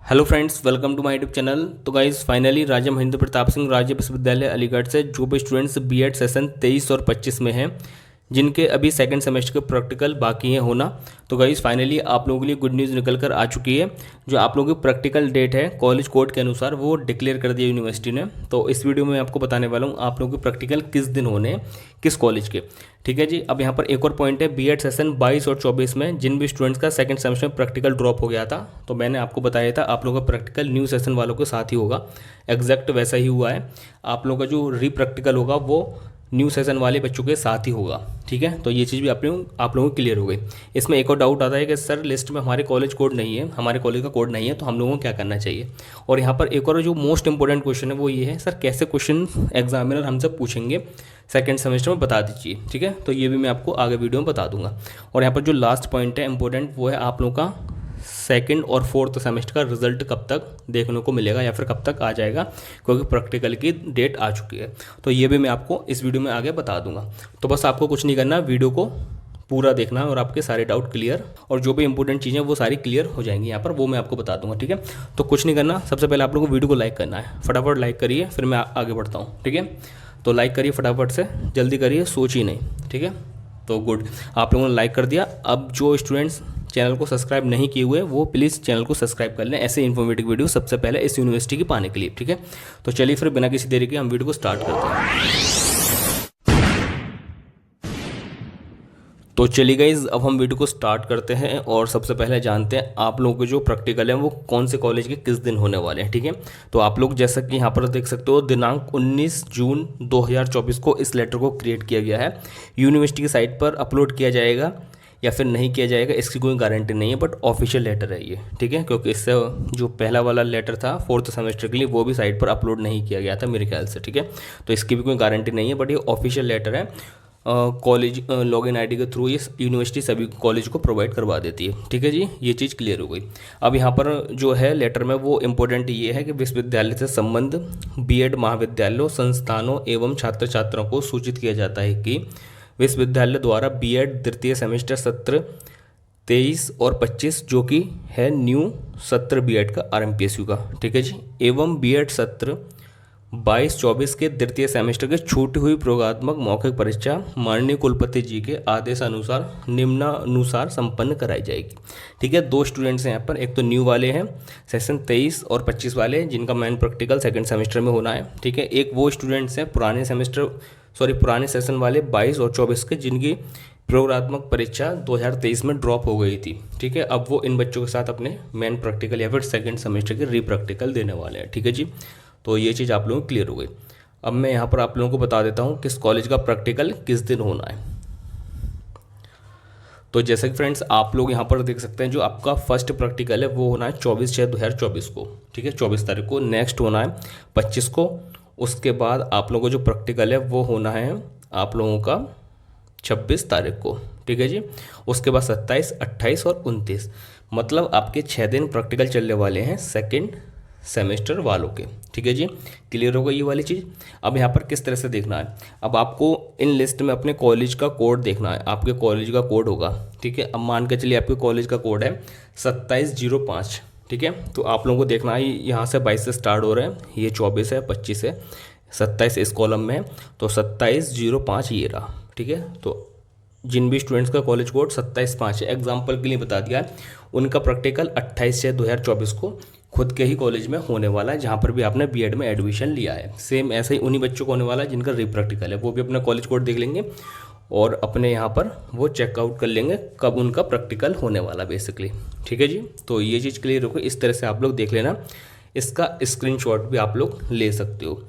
Hello friends, welcome to my YouTube channel. तो guys finally Raja Mahendra Pratap Singh Rajya Vishwavidyalaya Aligarh से जो भी स्टूडेंट्स बीएड सेशन 23 और 25 में हैं, जिनके अभी सेकंड सेमेस्टर के प्रैक्टिकल बाकी हैं होना, तो गाइस फाइनली आप लोगों के लिए गुड न्यूज़ निकल कर आ चुकी है। जो आप लोगों की प्रैक्टिकल डेट है कॉलेज कोड के अनुसार वो डिक्लेयर कर दिया यूनिवर्सिटी ने। तो इस वीडियो में आपको बताने वाला हूँ आप लोगों के प्रैक्टिकल किस दिन होने हैं, किस कॉलेज के। ठीक है जी। अब यहाँ पर एक और पॉइंट है, बीएड सेशन 22 और 24 में जिन भी स्टूडेंट्स का सेकंड सेमेस्टर में प्रैक्टिकल ड्रॉप हो गया था, तो मैंने आपको बताया था आप लोगों का प्रैक्टिकल न्यू सेशन वालों के साथ ही होगा। एग्जैक्ट वैसा ही हुआ है। आप लोगों का जो री प्रैक्टिकल होगा वो न्यू सेशन वाले बच्चों के साथ ही होगा। ठीक है, तो ये चीज़ भी आप लोगों को क्लियर हो गई। इसमें एक और डाउट आता है कि सर लिस्ट में हमारे कॉलेज कोड नहीं है, हमारे कॉलेज का कोड नहीं है, तो हम लोगों को क्या करना चाहिए। और यहाँ पर एक और जो मोस्ट इंपॉर्टेंट क्वेश्चन है वो ये है, सर कैसे क्वेश्चन एग्जामिनर हमसे पूछेंगे सेकेंड सेमेस्टर में, बता दीजिए। ठीक है, तो ये भी मैं आपको आगे वीडियो में बता दूंगा। और यहाँ पर जो लास्ट पॉइंट है इंपॉर्टेंट, वो है आप लोगों का सेकंड और फोर्थ सेमेस्टर का रिजल्ट कब तक देखने को मिलेगा या फिर कब तक आ जाएगा, क्योंकि प्रैक्टिकल की डेट आ चुकी है। तो ये भी मैं आपको इस वीडियो में आगे बता दूंगा। तो बस आपको कुछ नहीं करना, वीडियो को पूरा देखना है और आपके सारे डाउट क्लियर और जो भी इंपॉर्टेंट चीज़ें वो सारी क्लियर हो जाएंगी यहाँ पर, वो मैं आपको बता दूंगा। ठीक है, तो कुछ नहीं करना, सबसे पहले आप लोगों को वीडियो को लाइक करना है। फटाफट लाइक करिए, फिर मैं आगे बढ़ता हूँ। ठीक है, तो लाइक करिए फटाफट से, जल्दी करिए, सोचिए नहीं। ठीक है, तो गुड, आप लोगों ने लाइक कर दिया। अब जो स्टूडेंट्स चैनल को सब्सक्राइब नहीं किए हुए वो प्लीज़ चैनल को सब्सक्राइब कर लें, ऐसे इन्फॉर्मेटिव वीडियो सबसे पहले इस यूनिवर्सिटी की पाने के लिए। ठीक है, तो चलिए फिर बिना किसी देरी के हम वीडियो को स्टार्ट करते हैं। तो चलिए गाइज, अब हम वीडियो को स्टार्ट करते हैं और सबसे पहले जानते हैं आप लोगों के जो प्रैक्टिकल हैं वो कौन से कॉलेज के किस दिन होने वाले हैं। ठीक है, तो आप लोग जैसा कि यहाँ पर देख सकते हो, दिनांक 19 जून 2024 को इस लेटर को क्रिएट किया गया है। यूनिवर्सिटी की साइट पर अपलोड किया जाएगा या फिर नहीं किया जाएगा, इसकी कोई गारंटी नहीं है, बट ऑफिशियल लेटर है ये। ठीक है, क्योंकि इससे जो पहला वाला लेटर था फोर्थ सेमेस्टर के लिए वो भी साइट पर अपलोड नहीं किया गया था मेरे ख्याल से। ठीक है, तो इसकी भी कोई गारंटी नहीं है, बट ये ऑफिशियल लेटर है। कॉलेज लॉगिन आईडी के थ्रू ये यूनिवर्सिटी सभी कॉलेज को प्रोवाइड करवा देती है। ठीक है जी, ये चीज़ क्लियर हो गई। अब यहाँ पर जो है लेटर में वो इम्पोर्टेंट ये है कि विश्वविद्यालय से संबंध बीएड महाविद्यालयों, संस्थानों एवं छात्र छात्राओं को सूचित किया जाता है कि विश्वविद्यालय द्वारा बीएड द्वितीय सेमेस्टर सत्र 23 और 25 जो कि है न्यू सत्र बीएड का आरएमपीएसयू का, ठीक है जी, एवं बीएड सत्र 22-24 के द्वितीय सेमेस्टर के छूटी हुई प्रयोगात्मक मौखिक परीक्षा माननीय कुलपति जी के आदेशानुसार निम्नानुसार संपन्न कराई जाएगी। ठीक है, दो स्टूडेंट्स हैं यहाँ पर, एक तो न्यू वाले हैं सेशन 23 और 25 वाले, जिनका मेन प्रैक्टिकल सेकंड सेमेस्टर में होना है। ठीक है, एक वो स्टूडेंट्स हैं पुराने सेशन वाले 22 और 24 के, जिनकी प्रयोगात्मक परीक्षा 2023 में ड्रॉप हो गई थी। ठीक है, अब वो इन बच्चों के साथ अपने मेन प्रैक्टिकल या फिर सेकंड सेमेस्टर के री प्रैक्टिकल देने वाले हैं। ठीक है जी, तो ये चीज़ आप लोगों को क्लियर हो गई। अब मैं यहाँ पर आप लोगों को बता देता हूँ किस कॉलेज का प्रैक्टिकल किस दिन होना है। तो जैसे कि फ्रेंड्स आप लोग यहाँ पर देख सकते हैं, जो आपका फर्स्ट प्रैक्टिकल है वो होना है 24/6/2024 को। ठीक है, 24 तारीख को। नेक्स्ट होना है 25 को। उसके बाद आप लोगों का जो प्रैक्टिकल है वो होना है आप लोगों का 26 तारीख को। ठीक है जी, उसके बाद 27, 28 और 29, मतलब आपके 6 दिन प्रैक्टिकल चलने वाले हैं सेकेंड सेमेस्टर वालों के। ठीक है जी, क्लियर होगा ये वाली चीज़। अब यहाँ पर किस तरह से देखना है, अब आपको इन लिस्ट में अपने कॉलेज का कोड देखना है। आपके कॉलेज का कोड होगा, ठीक है, अब मान के चलिए आपके कॉलेज का कोड है 2705। ठीक है, तो आप लोगों को देखना है यहाँ से 22 से स्टार्ट हो रहे हैं, ये 24 है, 25 है, 27 इस कॉलम में है, तो 2705 ये रहा। ठीक है, तो जिन भी स्टूडेंट्स का कॉलेज कोड 2705 है, एग्जाम्पल के लिए बता दिया है, उनका प्रैक्टिकल 28/6/2024 को खुद के ही कॉलेज में होने वाला है, जहाँ पर भी आपने बीएड में एडमिशन लिया है। सेम ऐसे ही उन्हीं बच्चों को होने वाला है जिनका री प्रैक्टिकल है, वो भी अपना कॉलेज कोड देख लेंगे और अपने यहाँ पर वो चेकआउट कर लेंगे कब उनका प्रैक्टिकल होने वाला बेसिकली। ठीक है जी, तो ये चीज़ क्लियर होगी। इस तरह से आप लोग देख लेना, इसका स्क्रीनशॉट भी आप लोग ले सकते हो।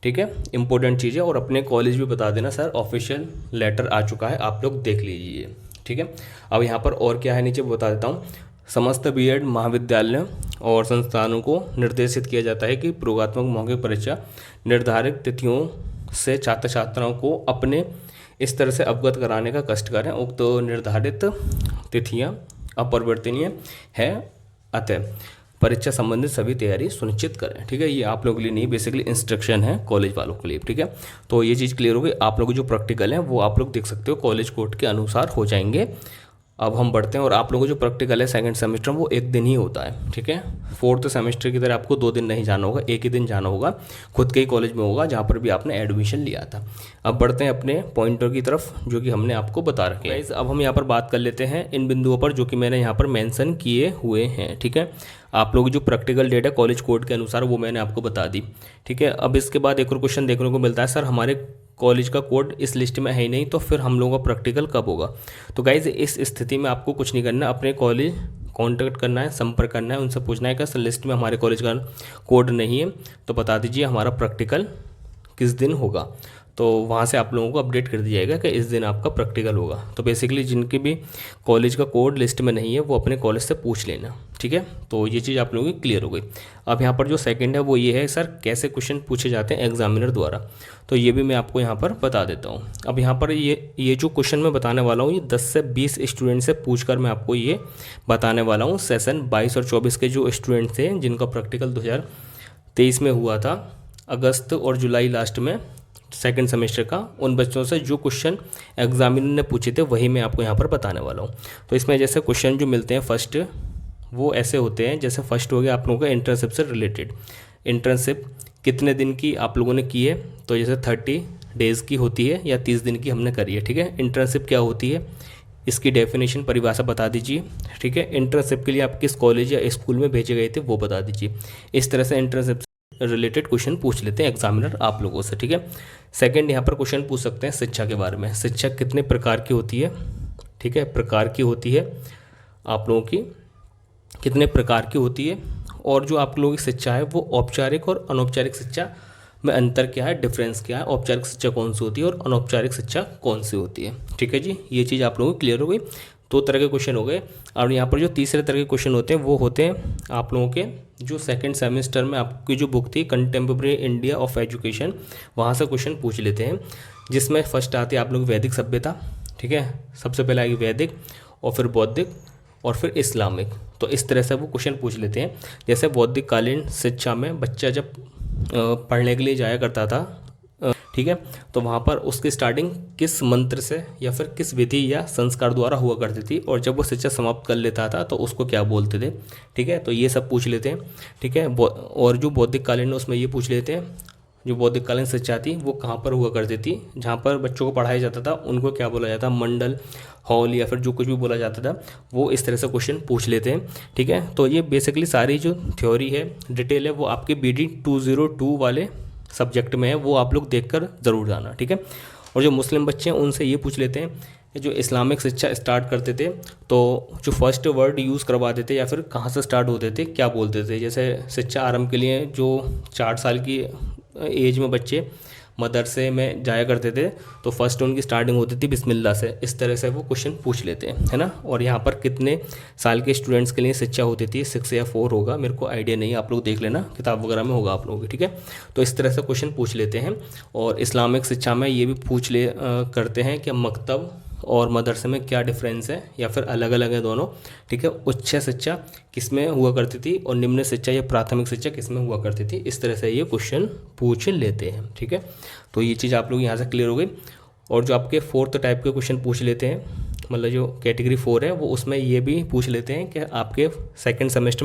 ठीक है, इंपॉर्टेंट चीज़ है। और अपने कॉलेज भी बता देना, सर ऑफिशियल लेटर आ चुका है, आप लोग देख लीजिए। ठीक है, अब यहाँ पर और क्या है नीचे बता देता हूँ। समस्त बीएड महाविद्यालयों और संस्थानों को निर्देशित किया जाता है कि प्रयोगात्मक मौखिक परीक्षा निर्धारित तिथियों से छात्र छात्राओं को अपने इस तरह से अवगत कराने का कष्ट करें। उक्त निर्धारित तिथियां अपरिवर्तनीय है, अतः परीक्षा संबंधित सभी तैयारी सुनिश्चित करें। ठीक है, ये आप लोगों के लिए नहीं, बेसिकली इंस्ट्रक्शन है कॉलेज वालों के लिए। ठीक है, तो ये चीज़ क्लियर हो गई। आप लोग जो प्रैक्टिकल हैं वो आप लोग देख सकते हो कॉलेज कोड के अनुसार हो जाएंगे अब हम बढ़ते हैं और आप लोगों को जो प्रैक्टिकल है सेकंड सेमेस्टर में वो एक दिन ही होता है, ठीक है। फोर्थ सेमेस्टर की तरह आपको 2 दिन नहीं जाना होगा, एक ही दिन जाना होगा, खुद के ही कॉलेज में होगा जहाँ पर भी आपने एडमिशन लिया था। अब बढ़ते हैं अपने पॉइंटर की तरफ जो कि हमने आपको बता रखे हैं। अब हम यहाँ पर बात कर लेते हैं इन बिंदुओं पर जो कि मैंने यहाँ पर मेंशन किए हुए हैं, ठीक है। आप लोग जो प्रैक्टिकल डेट है कॉलेज कोड के अनुसार वो मैंने आपको बता दी, ठीक है। अब इसके बाद एक और क्वेश्चन देखने को मिलता है, सर हमारे कॉलेज का कोड इस लिस्ट में है ही नहीं तो फिर हम लोगों का प्रैक्टिकल कब होगा। तो गाइज इस स्थिति में आपको कुछ नहीं करना, अपने कॉलेज कांटेक्ट करना है, संपर्क करना है, उनसे पूछना है कि सर लिस्ट में हमारे कॉलेज का कोड नहीं है तो बता दीजिए हमारा प्रैक्टिकल किस दिन होगा। तो वहाँ से आप लोगों को अपडेट कर दिया जाएगा कि इस दिन आपका प्रैक्टिकल होगा। तो बेसिकली जिनके भी कॉलेज का कोड लिस्ट में नहीं है वो अपने कॉलेज से पूछ लेना, ठीक है। तो ये चीज़ आप लोगों की क्लियर हो गई। अब यहाँ पर जो सेकंड है वो ये है, सर कैसे क्वेश्चन पूछे जाते हैं एग्जामिनर द्वारा। तो ये भी मैं आपको यहाँ पर बता देता हूँ। अब यहाँ पर ये जो क्वेश्चन मैं बताने वाला हूँ ये 10 से 20 स्टूडेंट से पूछकर मैं आपको ये बताने वाला हूँ। सेशन 22 और 24 के जो स्टूडेंट थे जिनका प्रैक्टिकल 2023 में हुआ था, अगस्त और जुलाई लास्ट में सेकंड सेमेस्टर का, उन बच्चों से जो क्वेश्चन एग्जामिनर ने पूछे थे वही मैं आपको यहाँ पर बताने वाला हूँ। तो इसमें जैसे क्वेश्चन जो मिलते हैं फर्स्ट वो ऐसे होते हैं, जैसे फर्स्ट हो गया आप लोगों का इंटर्नशिप से रिलेटेड। इंटर्नशिप कितने दिन की आप लोगों ने की है, तो जैसे 30 डेज़ की होती है या 30 दिन की हमने करी है, ठीक है। इंटर्नशिप क्या होती है इसकी डेफिनेशन परिभाषा बता दीजिए, ठीक है। इंटर्नशिप के लिए आप किस कॉलेज या स्कूल में भेजे गए थे वो बता दीजिए। इस तरह से इंटर्नशिप रिलेटेड क्वेश्चन पूछ लेते हैं एग्जामिनर आप लोगों से, ठीक है। सेकंड यहाँ पर क्वेश्चन पूछ सकते हैं शिक्षा के बारे में। शिक्षा कितने प्रकार की होती है, ठीक है, प्रकार की होती है, आप लोगों की कितने प्रकार की होती है, और जो आप लोगों की शिक्षा है वो औपचारिक और अनौपचारिक शिक्षा में अंतर क्या है, डिफरेंस क्या है, औपचारिक शिक्षा कौन सी होती है और अनौपचारिक शिक्षा कौन सी होती है, ठीक है जी। ये चीज़ आप लोगों को क्लियर हो गई। 2 तरह के क्वेश्चन हो गए। और यहाँ पर जो तीसरे तरह के क्वेश्चन होते हैं वो होते हैं आप लोगों के जो सेकंड सेमेस्टर में आपकी जो बुक थी कंटेम्प्रेरी इंडिया ऑफ एजुकेशन, वहाँ से क्वेश्चन पूछ लेते हैं, जिसमें फर्स्ट आती है आप लोग वैदिक सभ्यता, ठीक है। सबसे पहले आएगी वैदिक और फिर बौद्धिक और फिर इस्लामिक। तो इस तरह से वो क्वेश्चन पूछ लेते हैं। जैसे बौद्धिक कालीन शिक्षा में बच्चा जब पढ़ने के लिए जाया करता था, ठीक है, तो वहाँ पर उसकी स्टार्टिंग किस मंत्र से या फिर किस विधि या संस्कार द्वारा हुआ करती थी, और जब वो शिक्षा समाप्त कर लेता था तो उसको क्या बोलते थे, ठीक है। तो ये सब पूछ लेते हैं, ठीक है। और जो बौद्धिक कालीन है उसमें ये पूछ लेते हैं जो बौद्धिक कालीन शिक्षा थी वो कहाँ पर हुआ करती थी, जहाँ पर बच्चों को पढ़ाया जाता था उनको क्या बोला जाता, मंडल, हॉल या फिर जो कुछ भी बोला जाता था, वो इस तरह से क्वेश्चन पूछ लेते हैं, ठीक है। तो ये बेसिकली सारी जो थ्योरी है, डिटेल है, वो आपके BD 202 वाले सब्जेक्ट में है, वो आप लोग देखकर ज़रूर जाना, ठीक है। और जो मुस्लिम बच्चे हैं उनसे ये पूछ लेते हैं कि जो इस्लामिक शिक्षा स्टार्ट करते थे तो जो फर्स्ट वर्ड यूज़ करवा देते या फिर कहाँ से स्टार्ट होते थे, क्या बोलते थे। जैसे शिक्षा आरंभ के लिए जो 4 साल की एज में बच्चे मदरसे में जाया करते थे तो फर्स्ट उनकी स्टार्टिंग होती थी बिस्मिल्लाह से। इस तरह से वो क्वेश्चन पूछ लेते हैं, है ना। और यहाँ पर कितने साल के स्टूडेंट्स के लिए शिक्षा होती थी, 6 या 4 होगा, मेरे को आइडिया नहीं है, आप लोग देख लेना, किताब वगैरह में होगा आप लोगों की, ठीक है। तो इस तरह से क्वेश्चन पूछ लेते हैं। और इस्लामिक शिक्षा में ये भी करते हैं कि मकतब और मदरसे में क्या डिफरेंस है या फिर अलग अलग है दोनों, ठीक है। उच्च शिक्षा किस में हुआ करती थी और निम्न शिक्षा या प्राथमिक शिक्षा किस में हुआ करती थी, इस तरह से ये क्वेश्चन पूछ लेते हैं, ठीक है। तो ये चीज़ आप लोग यहाँ से क्लियर हो गई। और जो आपके 4th टाइप के क्वेश्चन पूछ लेते हैं, मतलब जो कैटेगरी 4 है, वो उसमें ये भी पूछ लेते हैं कि आपके सेकेंड सेमेस्टर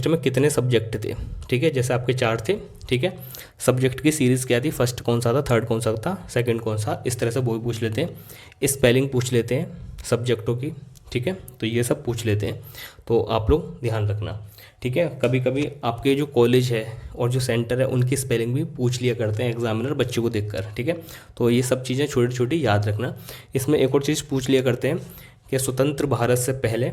में कितने सब्जेक्ट थे, ठीक है। जैसे आपके 4 थे, ठीक है। सब्जेक्ट की सीरीज़ क्या थी, फर्स्ट कौन सा था, थर्ड कौन सा था, सेकंड कौन सा, इस तरह से वो भी पूछ लेते हैं। स्पेलिंग पूछ लेते हैं सब्जेक्टों की, ठीक है। तो ये सब पूछ लेते हैं, तो आप लोग ध्यान रखना, ठीक है। कभी कभी आपके जो कॉलेज है और जो सेंटर है उनकी स्पेलिंग भी पूछ लिया करते हैं एग्जामिनर बच्चों को देखकर, ठीक है। तो ये सब चीज़ें छोटी छोटी याद रखना। इसमें एक और चीज़ पूछ लिया करते हैं कि स्वतंत्र भारत से पहले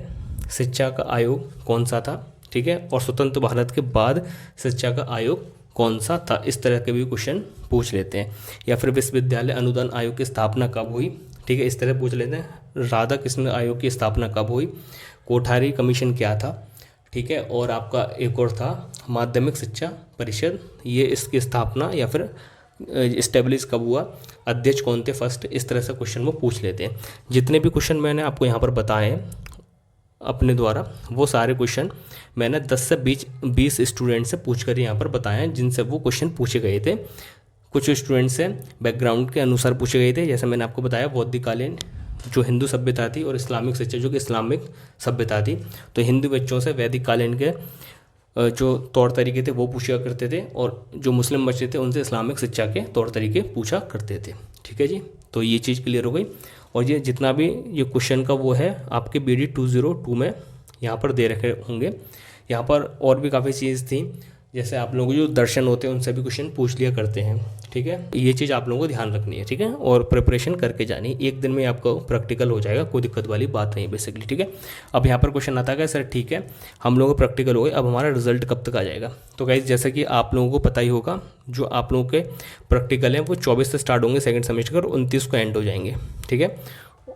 शिक्षा का आयोग कौन सा था, ठीक है, और स्वतंत्र भारत के बाद शिक्षा का आयोग कौन सा था, इस तरह के भी क्वेश्चन पूछ लेते हैं। या फिर विश्वविद्यालय अनुदान आयोग की स्थापना कब हुई, ठीक है, इस तरह पूछ लेते हैं। राधा कृष्ण आयोग की स्थापना कब हुई, कोठारी कमीशन क्या था, ठीक है। और आपका एक और था माध्यमिक शिक्षा परिषद, ये इसकी स्थापना या फिर इस्टेब्लिश कब हुआ, अध्यक्ष कौन थे फर्स्ट, इस तरह से क्वेश्चन वो पूछ लेते हैं। जितने भी क्वेश्चन मैंने आपको यहाँ पर बताए हैं अपने द्वारा, वो सारे क्वेश्चन मैंने 10 से 20 स्टूडेंट से पूछकर यहाँ पर बताए हैं, जिनसे वो क्वेश्चन पूछे गए थे। कुछ स्टूडेंट से बैकग्राउंड के अनुसार पूछे गए थे, जैसे मैंने आपको बताया बौद्धिक कालीन जो हिंदू सभ्यता थी, और इस्लामिक शिक्षा जो कि इस्लामिक सभ्यता थी। तो हिंदू बच्चों से वैदिक कालीन के जो तौर तरीके थे वो पूछा करते थे, और जो मुस्लिम बच्चे थे उनसे इस्लामिक शिक्षा के तौर तरीके पूछा करते थे। ठीक है जी, तो ये चीज़ क्लियर हो गई। और ये जितना भी ये क्वेश्चन का वो है आपके BD 202 में यहाँ पर दे रखे होंगे। यहाँ पर और भी काफ़ी चीज़ थी, जैसे आप लोगों को जो दर्शन होते हैं उनसे भी क्वेश्चन पूछ लिया करते हैं। ठीक है, ये चीज़ आप लोगों को ध्यान रखनी है। ठीक है, और प्रिपरेशन करके जानी, एक दिन में आपको प्रैक्टिकल हो जाएगा, कोई दिक्कत वाली बात नहीं बेसिकली। ठीक है, अब यहाँ पर क्वेश्चन आता है सर ठीक है हम लोगों को प्रैक्टिकल हो गए, अब हमारा रिजल्ट कब तक आ जाएगा। तो गाइस जैसे कि आप लोगों को पता ही होगा, जो आप लोगों के प्रैक्टिकल हैं वो 24 से स्टार्ट होंगे सेकेंड सेमेस्टर और 29 को एंड हो जाएंगे। ठीक है,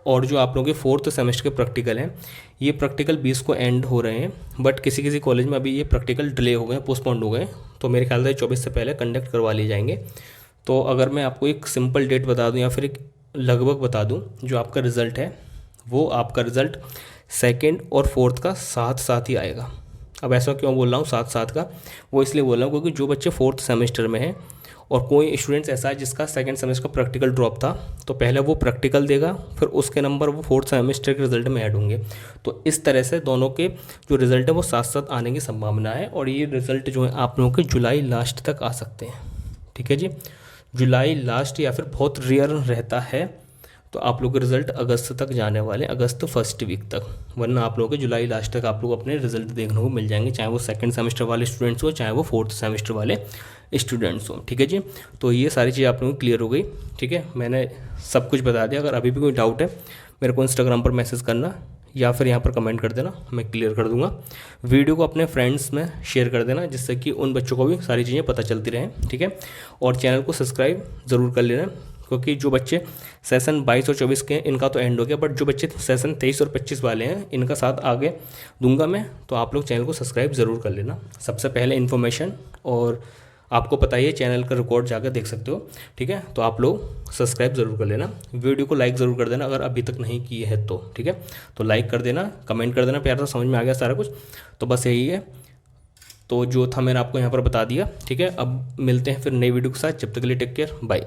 और जो आप लोगों के 4th सेमेस्टर के प्रैक्टिकल हैं, ये प्रैक्टिकल 20 को एंड हो रहे हैं, बट किसी किसी कॉलेज में अभी ये प्रैक्टिकल डिले हो गए, पोस्टपोन्ड हो गए, तो मेरे ख्याल से 24 से पहले कंडक्ट करवा लिए जाएंगे। तो अगर मैं आपको एक सिंपल डेट बता दूं या फिर एक लगभग बता दूं, जो आपका रिज़ल्ट है वो आपका रिज़ल्ट 2nd और 4th का साथ साथ ही आएगा। अब ऐसा क्यों बोल रहा हूँ साथ साथ का, वो इसलिए बोल रहा हूँ क्योंकि जो बच्चे 4th सेमेस्टर में हैं और कोई स्टूडेंट्स ऐसा है जिसका 2nd सेमेस्टर का प्रैक्टिकल ड्रॉप था, तो पहले वो प्रैक्टिकल देगा, फिर उसके नंबर वो 4th सेमेस्टर के रिजल्ट में ऐड होंगे। तो इस तरह से दोनों के जो रिज़ल्ट है वो साथ साथ आने की संभावना है, और ये रिज़ल्ट जो है आप लोगों के जुलाई लास्ट तक आ सकते हैं। ठीक है जी, जुलाई लास्ट या फिर बहुत रेयर रहता है, तो आप लोग के रिज़ल्ट अगस्त तक जाने वाले, अगस्त फर्स्ट वीक तक, वरना आप लोगों के जुलाई लास्ट तक आप लोग अपने रिजल्ट देखने को मिल जाएंगे, चाहे वो 2nd सेमेस्टर वाले स्टूडेंट्स हो, चाहे वो 4th सेमेस्टर वाले स्टूडेंट्स हो। ठीक है जी, तो ये सारी चीज़ आप लोगों को क्लियर हो गई। ठीक है, मैंने सब कुछ बता दिया। अगर अभी भी कोई डाउट है मेरे को इंस्टाग्राम पर मैसेज करना या फिर यहाँ पर कमेंट कर देना, मैं क्लियर कर दूंगा। वीडियो को अपने फ्रेंड्स में शेयर कर देना, जिससे कि उन बच्चों को भी सारी चीज़ें पता चलती रहें। ठीक है, और चैनल को सब्सक्राइब ज़रूर कर लेना, क्योंकि जो बच्चे सेशन 22 और 24 के हैं इनका तो एंड हो गया, बट जो बच्चे सेशन 23 और 25 वाले हैं इनका साथ आगे दूंगा मैं, तो आप लोग चैनल को सब्सक्राइब ज़रूर कर लेना। सबसे पहले इन्फॉर्मेशन, और आपको पता ही है चैनल का रिकॉर्ड जाकर देख सकते हो। ठीक है, तो आप लोग सब्सक्राइब ज़रूर कर लेना, वीडियो को लाइक ज़रूर कर देना अगर अभी तक नहीं किए है तो। ठीक है, तो लाइक कर देना, कमेंट कर देना, प्यार से समझ में आ गया सारा कुछ, तो बस यही है। तो जो था मैंने आपको यहाँ पर बता दिया। ठीक है, अब मिलते हैं फिर नई वीडियो के साथ, जब तक के लिए टेक केयर, बाय।